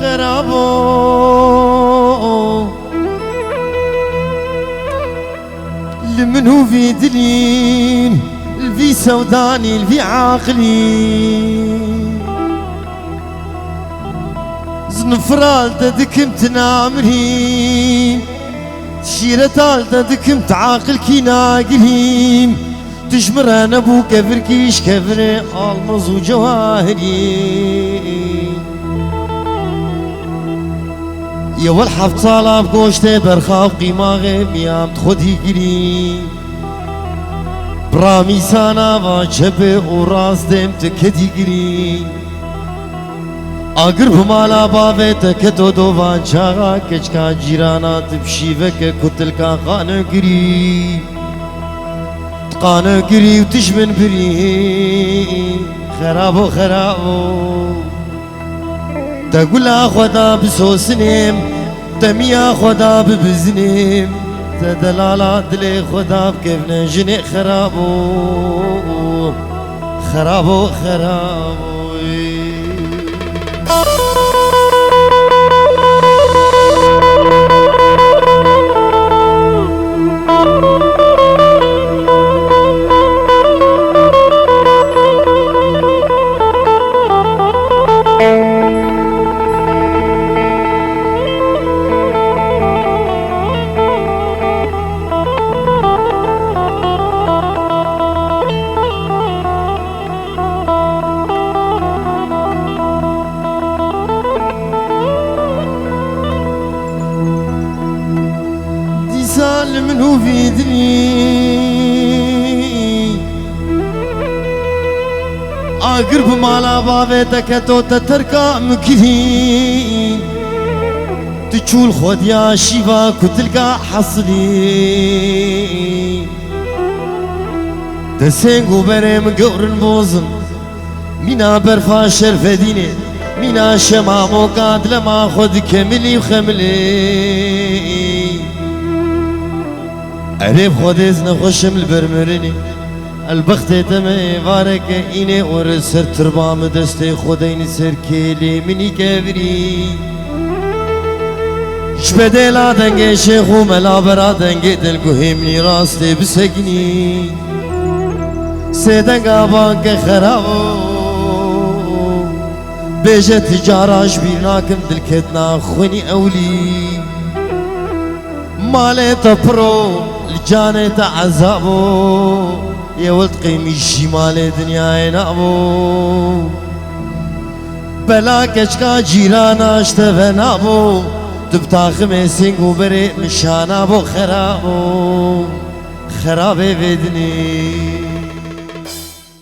خرابو لمنو في دلين الفي سوداني الفي عاقلي زنفرال تدكم تنامرين شيرتال تدكم تعاقل كي ناقلين تجمر انا بو كفر كيش كفر المز وجواهري يا والحف طالب قوشته برخاف قيماغي ميام تخدي قري برامي سانا واجب وراس دم تكدي قري اگر بمالا باوه تکتو دوان چاگا کچکا جیرانا تبشیوه که کتل کا خانه گری قانه گری و تشمن بری خرابو خرابو تقول خدا بسوسنم تميا خدا ببزنم تدلالا دل خدا بكيف نجني خرابو خرابو خرابو منو في دني اقرب مالا بابي تكتو تتركا مكرين تشول خود يا شيفا كتلقا حصلي تسينغو بريم قورن بوزن مينا برفا شرف ديني مينا شمامو قاد لما خود كملي وخملي عريب خودز نخشم البرمرني البخت تمي بارك إني ورسر تربام دستي خدين سر كيلي مني كبري شبدي لا دنگي شيخو ملا برا دنگي دلقو همني راستي بسجني سيدنگا بانك خرابو بيجة تجارة شبيرناكم دلكتنا خوني أولي مالي تبرو الجانة عذابو يا ولد قيمي شمال دنيا ينابو بلا كشكا جيرانا اشتفنابو تبتا خميسين وبري مشانا بو خرابو خرابي بدني